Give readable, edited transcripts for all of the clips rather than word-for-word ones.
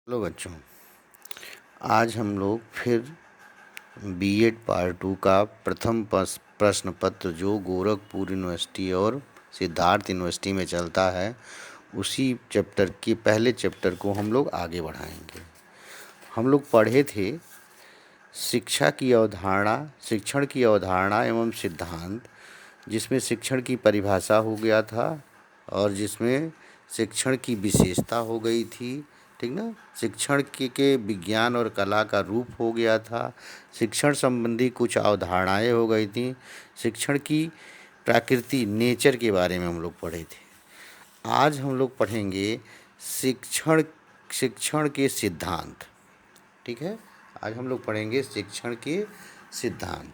Hello बच्चों, आज हम लोग फिर बीएड पार्ट 2 का प्रथम प्रश्न पत्र जो गोरखपुर यूनिवर्सिटी और सिद्धार्थ यूनिवर्सिटी में चलता है, उसी चैप्टर के पहले चैप्टर को हम लोग आगे बढ़ाएंगे। हम लोग पढ़े थे शिक्षण की अवधारणा एवं सिद्धांत, जिसमें शिक्षण की परिभाषा हो गया था और जिसमें शिक्षण की विशेषता हो गई थी। ठीक ना। शिक्षण के विज्ञान और कला का रूप हो गया था। शिक्षण संबंधी कुछ अवधारणाएं हो गई थी। शिक्षण की प्रकृति, नेचर के बारे में हम लोग पढ़े थे। आज हम लोग पढ़ेंगे शिक्षण शिक्षण के सिद्धांत। ठीक है, आज हम लोग पढ़ेंगे शिक्षण के सिद्धांत।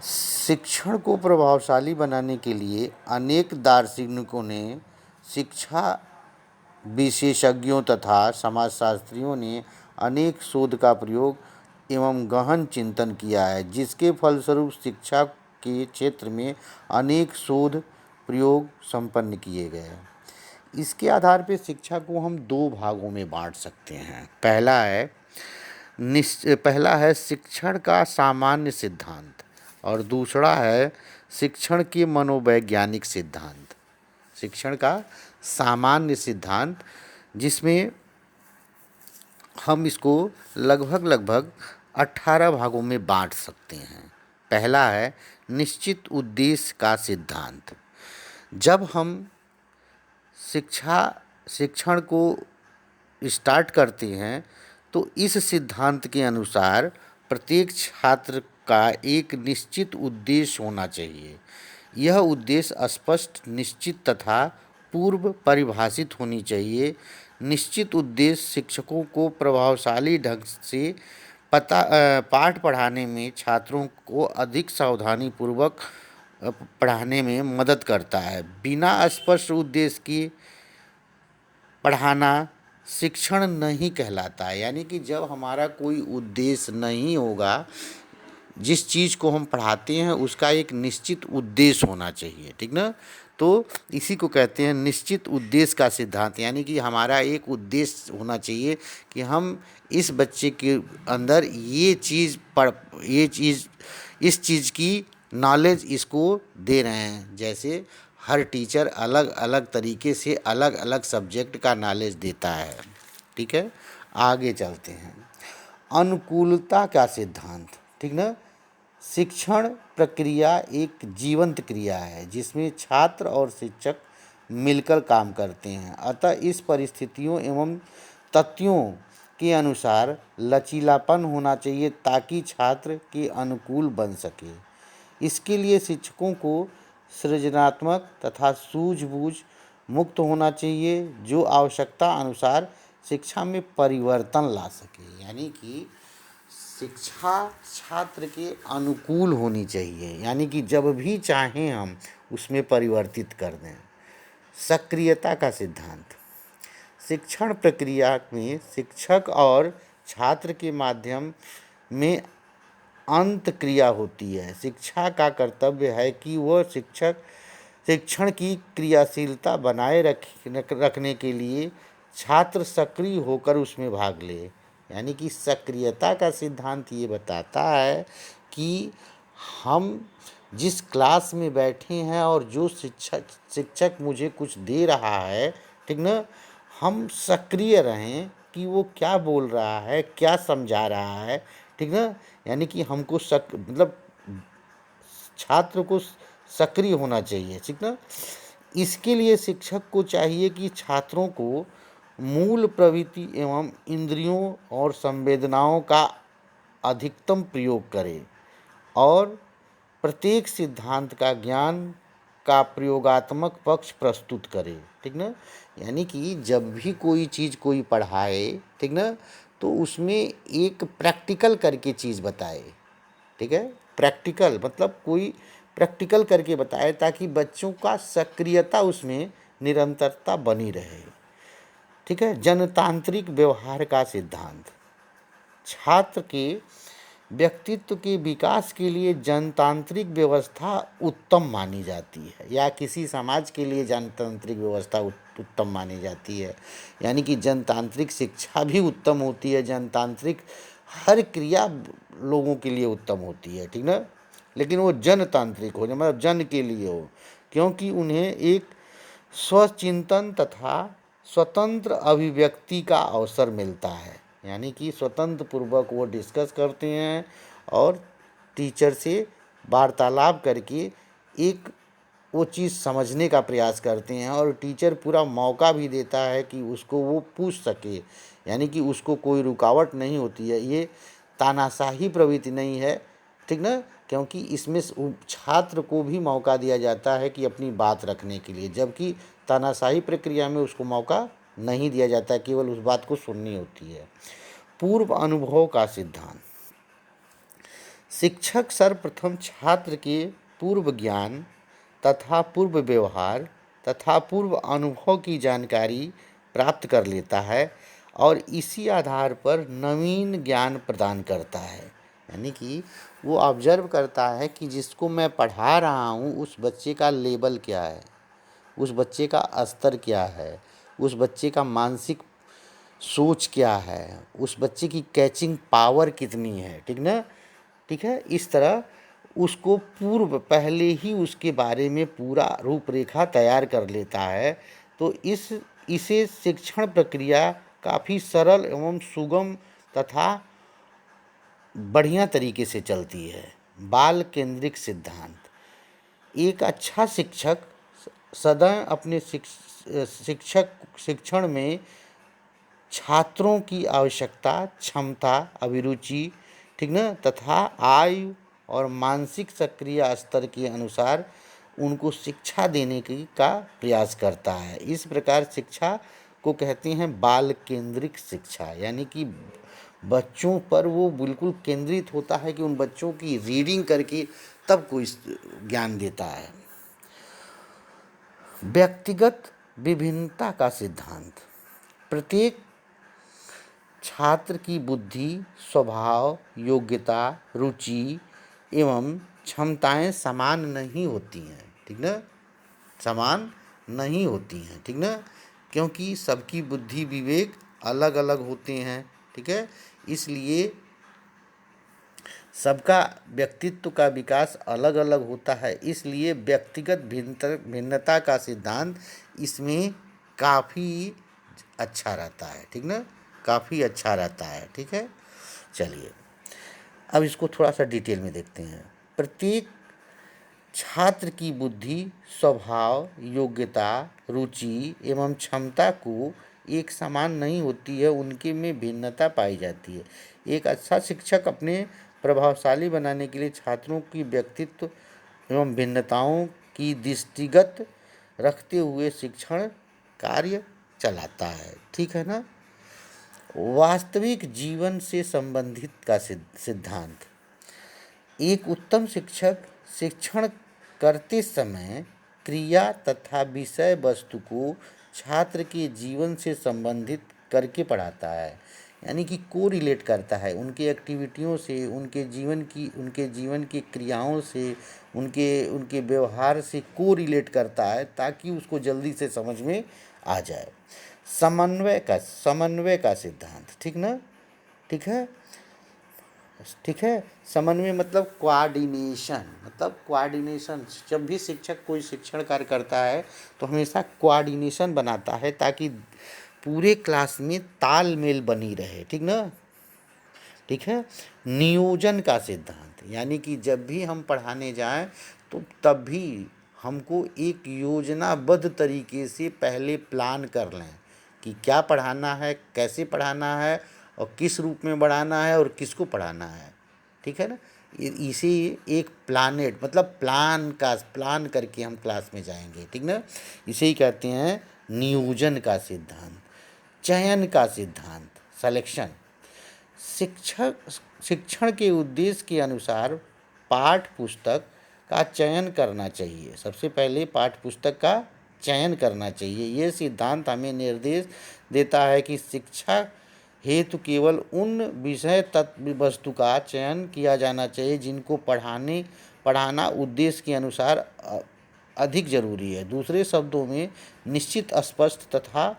शिक्षण को प्रभावशाली बनाने के लिए अनेक दार्शनिकों ने, शिक्षा विशेषज्ञों तथा समाजशास्त्रियों ने अनेक शोध का प्रयोग एवं गहन चिंतन किया है, जिसके फलस्वरूप शिक्षा के क्षेत्र में अनेक शोध प्रयोग संपन्न किए गए हैं। इसके आधार पर शिक्षा को हम दो भागों में बांट सकते हैं। पहला है शिक्षण का सामान्य सिद्धांत और दूसरा है शिक्षण के मनोवैज्ञानिक सिद्धांत। शिक्षण का सामान्य सिद्धांत, जिसमें हम इसको लगभग 18 भागों में बांट सकते हैं। पहला है निश्चित उद्देश्य का सिद्धांत। जब हम शिक्षण को स्टार्ट करते हैं तो इस सिद्धांत के अनुसार प्रत्येक छात्र का एक निश्चित उद्देश्य होना चाहिए। यह उद्देश्य स्पष्ट, निश्चित तथा पूर्व परिभाषित होनी चाहिए। निश्चित उद्देश्य शिक्षकों को प्रभावशाली ढंग से पाठ पढ़ाने में, छात्रों को अधिक सावधानी पूर्वक पढ़ाने में मदद करता है। बिना स्पष्ट उद्देश्य की पढ़ाना शिक्षण नहीं कहलाता है। यानी कि जब हमारा कोई उद्देश्य नहीं होगा, जिस चीज़ को हम पढ़ाते हैं उसका एक निश्चित उद्देश्य होना चाहिए। ठीक ना। तो इसी को कहते हैं निश्चित उद्देश्य का सिद्धांत। यानी कि हमारा एक उद्देश्य होना चाहिए कि हम इस बच्चे के अंदर इस चीज़ की नॉलेज इसको दे रहे हैं। जैसे हर टीचर अलग अलग तरीके से अलग अलग सब्जेक्ट का नॉलेज देता है। ठीक है, आगे चलते हैं। अनुकूलता का सिद्धांत। ठीक ना। शिक्षण प्रक्रिया एक जीवंत क्रिया है जिसमें छात्र और शिक्षक मिलकर काम करते हैं। अतः इस परिस्थितियों एवं तथ्यों के अनुसार लचीलापन होना चाहिए ताकि छात्र के अनुकूल बन सके। इसके लिए शिक्षकों को सृजनात्मक तथा सूझबूझ मुक्त होना चाहिए, जो आवश्यकता अनुसार शिक्षा में परिवर्तन ला सके। यानी कि शिक्षा छात्र के अनुकूल होनी चाहिए, यानी कि जब भी चाहें हम उसमें परिवर्तित कर दें। सक्रियता का सिद्धांत। शिक्षण प्रक्रिया में शिक्षक और छात्र के माध्यम में अंत क्रिया होती है। शिक्षा का कर्तव्य है कि वह शिक्षण की क्रियाशीलता बनाए रखने के लिए छात्र सक्रिय होकर उसमें भाग ले। यानी कि सक्रियता का सिद्धांत ये बताता है कि हम जिस क्लास में बैठे हैं और जो शिक्षक मुझे कुछ दे रहा है, ठीक ना, हम सक्रिय रहें कि वो क्या बोल रहा है, क्या समझा रहा है। ठीक ना। यानी कि हमको छात्र को सक्रिय होना चाहिए। ठीक ना। इसके लिए शिक्षक को चाहिए कि छात्रों को मूल प्रवृत्ति एवं इंद्रियों और संवेदनाओं का अधिकतम प्रयोग करे और प्रत्येक सिद्धांत का ज्ञान का प्रयोगात्मक पक्ष प्रस्तुत करे। ठीक ना। यानी कि जब भी कोई चीज़ कोई पढ़ाए, ठीक ना, तो उसमें एक प्रैक्टिकल करके चीज़ बताए। ठीक है, प्रैक्टिकल मतलब कोई प्रैक्टिकल करके बताए ताकि बच्चों का सक्रियता उसमें निरंतरता बनी रहे। ठीक है। जनतांत्रिक व्यवहार का सिद्धांत। छात्र के व्यक्तित्व के विकास के लिए जनतांत्रिक व्यवस्था उत्तम मानी जाती है, या किसी समाज के लिए जनतांत्रिक व्यवस्था उत्तम मानी जाती है। यानी कि जनतांत्रिक शिक्षा भी उत्तम होती है, जनतांत्रिक हर क्रिया लोगों के लिए उत्तम होती है, ठीक ना। लेकिन वो जनतांत्रिक हो, मतलब जन के लिए हो, क्योंकि उन्हें एक स्वचिंतन तथा स्वतंत्र अभिव्यक्ति का अवसर मिलता है। यानी कि स्वतंत्र पूर्वक वो डिस्कस करते हैं और टीचर से वार्तालाप करके एक वो चीज़ समझने का प्रयास करते हैं, और टीचर पूरा मौका भी देता है कि उसको वो पूछ सके। यानी कि उसको कोई रुकावट नहीं होती है, ये तानाशाही प्रवृत्ति नहीं है, ठीक ना। क्योंकि इसमें छात्र को भी मौका दिया जाता है कि अपनी बात रखने के लिए, जबकि तानाशाही प्रक्रिया में उसको मौका नहीं दिया जाता है, केवल उस बात को सुननी होती है। पूर्व अनुभव का सिद्धांत। शिक्षक सर्वप्रथम छात्र के पूर्व ज्ञान तथा पूर्व व्यवहार तथा पूर्व अनुभव की जानकारी प्राप्त कर लेता है और इसी आधार पर नवीन ज्ञान प्रदान करता है। यानी कि वो ऑब्जर्व करता है कि जिसको मैं पढ़ा रहा हूँ उस बच्चे का लेवल क्या है, उस बच्चे का स्तर क्या है, उस बच्चे का मानसिक सोच क्या है, उस बच्चे की कैचिंग पावर कितनी है, ठीक ना। ठीक है, इस तरह उसको पूर्व पहले ही उसके बारे में पूरा रूपरेखा तैयार कर लेता है। तो इसे शिक्षण प्रक्रिया काफ़ी सरल एवं सुगम तथा बढ़िया तरीके से चलती है। बाल केंद्रिक सिद्धांत। एक अच्छा शिक्षक सदैव अपने शिक्षण में छात्रों की आवश्यकता, क्षमता, अभिरुचि, ठीक ना, तथा आयु और मानसिक सक्रिय स्तर के अनुसार उनको शिक्षा देने का प्रयास करता है। इस प्रकार शिक्षा को कहते हैं बाल केंद्रिक शिक्षा। यानी कि बच्चों पर वो बिल्कुल केंद्रित होता है कि उन बच्चों की रीडिंग करके तब कोई ज्ञान देता है। व्यक्तिगत विभिन्नता का सिद्धांत। प्रत्येक छात्र की बुद्धि, स्वभाव, योग्यता, रुचि एवं क्षमताएं समान नहीं होती हैं, ठीक ना, समान नहीं होती हैं, ठीक ना, क्योंकि सबकी बुद्धि विवेक अलग अलग होते हैं, ठीक है। इसलिए सबका व्यक्तित्व का विकास अलग अलग होता है, इसलिए व्यक्तिगत भिन्नता का सिद्धांत इसमें काफ़ी अच्छा रहता है, ठीक ना, काफ़ी अच्छा रहता है, ठीक है। चलिए अब इसको थोड़ा सा डिटेल में देखते हैं। प्रत्येक छात्र की बुद्धि, स्वभाव, योग्यता, रुचि एवं क्षमता को एक समान नहीं होती है, उनके में भिन्नता पाई जाती है। एक अच्छा शिक्षक अपने प्रभावशाली बनाने के लिए छात्रों की व्यक्तित्व एवं भिन्नताओं की दृष्टिगत रखते हुए शिक्षण कार्य चलाता है, ठीक है ना। वास्तविक जीवन से संबंधित का सिद्धांत। एक उत्तम शिक्षक शिक्षण करते समय क्रिया तथा विषय वस्तु को छात्र के जीवन से संबंधित करके पढ़ाता है। यानी कि को रिलेट करता है उनके एक्टिविटियों से, उनके जीवन की क्रियाओं से, उनके व्यवहार से को रिलेट करता है, ताकि उसको जल्दी से समझ में आ जाए। समन्वय का सिद्धांत, ठीक ना, ठीक है, ठीक है। समन्वय मतलब कोऑर्डिनेशन। जब भी शिक्षक कोई शिक्षण कार्य करता है तो हमेशा कोऑर्डिनेशन बनाता है, ताकि पूरे क्लास में तालमेल बनी रहे, ठीक ना, ठीक है। नियोजन का सिद्धांत। यानी कि जब भी हम पढ़ाने जाएं तो तब भी हमको एक योजनाबद्ध तरीके से पहले प्लान कर लें कि क्या पढ़ाना है, कैसे पढ़ाना है और किस रूप में पढ़ाना है और किसको पढ़ाना है, ठीक है ना। इसी एक प्लानेट मतलब प्लान करके हम क्लास में जाएंगे, ठीक ना। इसे ही कहते हैं नियोजन का सिद्धांत। चयन का सिद्धांत, सिलेक्शन। शिक्षण के उद्देश्य के अनुसार पाठ पुस्तक का चयन करना चाहिए। सबसे पहले पाठ पुस्तक का चयन करना चाहिए। ये सिद्धांत हमें निर्देश देता है कि शिक्षा हेतु केवल उन विषय तत्व वस्तु का चयन किया जाना चाहिए जिनको पढ़ाना उद्देश्य के अनुसार अधिक जरूरी है। दूसरे शब्दों में निश्चित, स्पष्ट तथा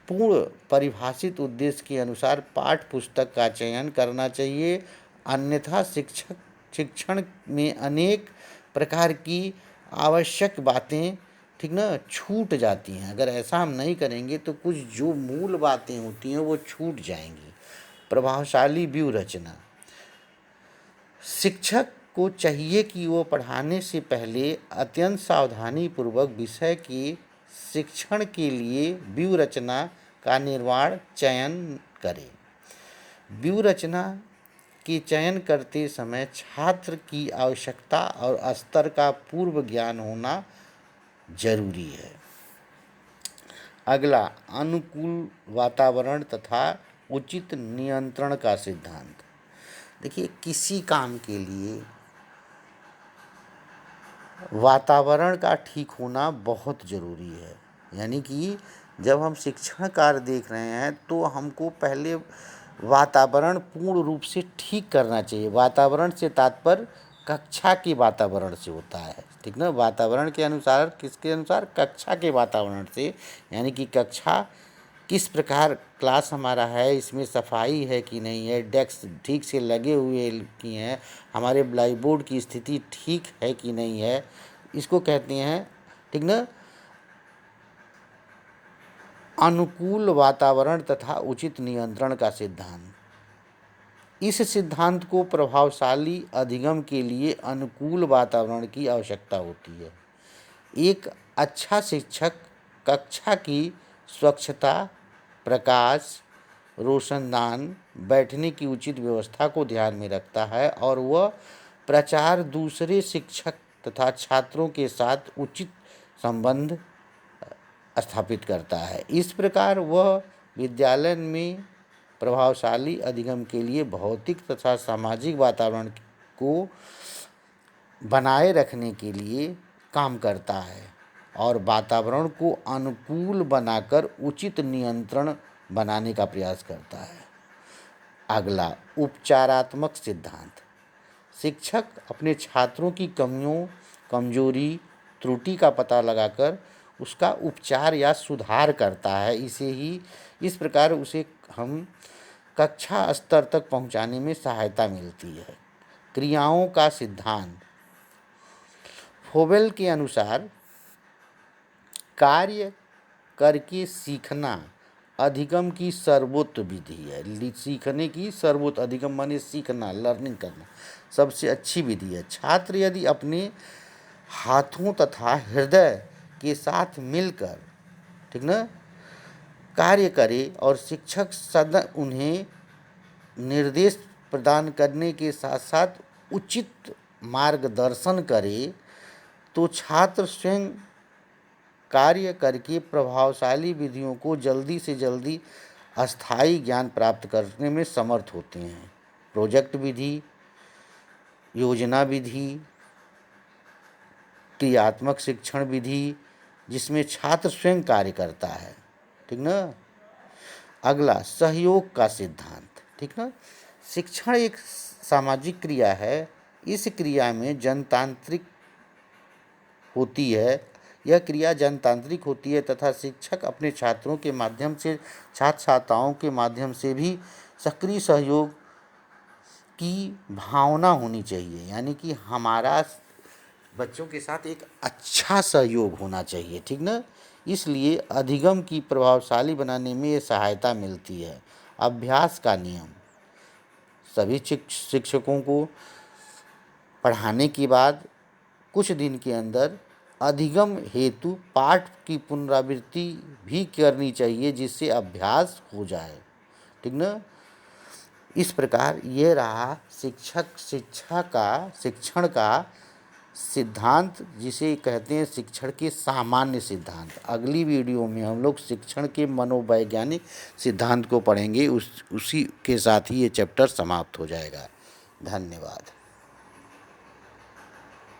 पूर्ण परिभाषित उद्देश्य के अनुसार पाठ्य पुस्तक का चयन करना चाहिए, अन्यथा शिक्षण में अनेक प्रकार की आवश्यक बातें, ठीक ना, छूट जाती हैं। अगर ऐसा हम नहीं करेंगे तो कुछ जो मूल बातें होती हैं वो छूट जाएंगी। प्रभावशाली व्यूह रचना। शिक्षक को चाहिए कि वो पढ़ाने से पहले अत्यंत सावधानी पूर्वक विषय के शिक्षण के लिए व्यूह रचना का चयन करे। व्यूह रचना के चयन करते समय छात्र की आवश्यकता और स्तर का पूर्व ज्ञान होना जरूरी है। अगला, अनुकूल वातावरण तथा उचित नियंत्रण का सिद्धांत। देखिए, किसी काम के लिए वातावरण का ठीक होना बहुत ज़रूरी है। यानी कि जब हम शिक्षण कार्य देख रहे हैं तो हमको पहले वातावरण पूर्ण रूप से ठीक करना चाहिए। वातावरण से तात्पर्य कक्षा के वातावरण से होता है, ठीक ना। वातावरण के अनुसार, किसके अनुसार? कक्षा के वातावरण से। यानी कि कक्षा किस प्रकार क्लास हमारा है, इसमें सफाई है कि नहीं है, डेस्क ठीक से लगे हुए कि हैं, हमारे ब्लैक बोर्ड की स्थिति ठीक है कि नहीं है, इसको कहते हैं, ठीक ना, अनुकूल वातावरण तथा उचित नियंत्रण का सिद्धांत। इस सिद्धांत को प्रभावशाली अधिगम के लिए अनुकूल वातावरण की आवश्यकता होती है। एक अच्छा शिक्षक कक्षा की स्वच्छता, प्रकाश, रोशनदान, बैठने की उचित व्यवस्था को ध्यान में रखता है और वह प्राचार्य, दूसरे शिक्षक तथा छात्रों के साथ उचित संबंध स्थापित करता है। इस प्रकार वह विद्यालय में प्रभावशाली अधिगम के लिए भौतिक तथा सामाजिक वातावरण को बनाए रखने के लिए काम करता है और वातावरण को अनुकूल बनाकर उचित नियंत्रण बनाने का प्रयास करता है। अगला, उपचारात्मक सिद्धांत। शिक्षक अपने छात्रों की कमियों, कमजोरी, त्रुटि का पता लगाकर उसका उपचार या सुधार करता है। इस प्रकार उसे हम कक्षा स्तर तक पहुंचाने में सहायता मिलती है। क्रियाओं का सिद्धांत। फोबेल के अनुसार कार्य करके सीखना अधिगम की सर्वोत्तम विधि है। सीखने की सर्वोत्तम, अधिगम माने सीखना, लर्निंग करना, सबसे अच्छी विधि है। छात्र यदि अपने हाथों तथा हृदय के साथ मिलकर, ठीक ना, कार्य करे और शिक्षक सदा उन्हें निर्देश प्रदान करने के साथ साथ उचित मार्गदर्शन करे तो छात्र स्वयं कार्य करके प्रभावशाली विधियों को जल्दी से जल्दी अस्थायी ज्ञान प्राप्त करने में समर्थ होते हैं। प्रोजेक्ट विधि, योजना विधि, क्रियात्मक शिक्षण विधि, जिसमें छात्र स्वयं कार्य करता है, ठीक ना। अगला, सहयोग का सिद्धांत, ठीक ना। शिक्षण एक सामाजिक क्रिया है। इस क्रिया में जनतांत्रिक होती है, यह क्रिया जनतांत्रिक होती है तथा शिक्षक अपने छात्रों के माध्यम से, छात्र छात्राओं के माध्यम से भी सक्रिय सहयोग की भावना होनी चाहिए। यानी कि हमारा बच्चों के साथ एक अच्छा सहयोग होना चाहिए, ठीक ना। इसलिए अधिगम की प्रभावशाली बनाने में ये सहायता मिलती है। अभ्यास का नियम। सभी शिक्षकों को पढ़ाने के बाद कुछ दिन के अंदर अधिगम हेतु पाठ की पुनरावृत्ति भी करनी चाहिए, जिससे अभ्यास हो जाए, ठीक ना। इस प्रकार ये रहा शिक्षण का सिद्धांत, जिसे कहते हैं शिक्षण के सामान्य सिद्धांत। अगली वीडियो में हम लोग शिक्षण के मनोवैज्ञानिक सिद्धांत को पढ़ेंगे। उसी के साथ ही ये चैप्टर समाप्त हो जाएगा। धन्यवाद।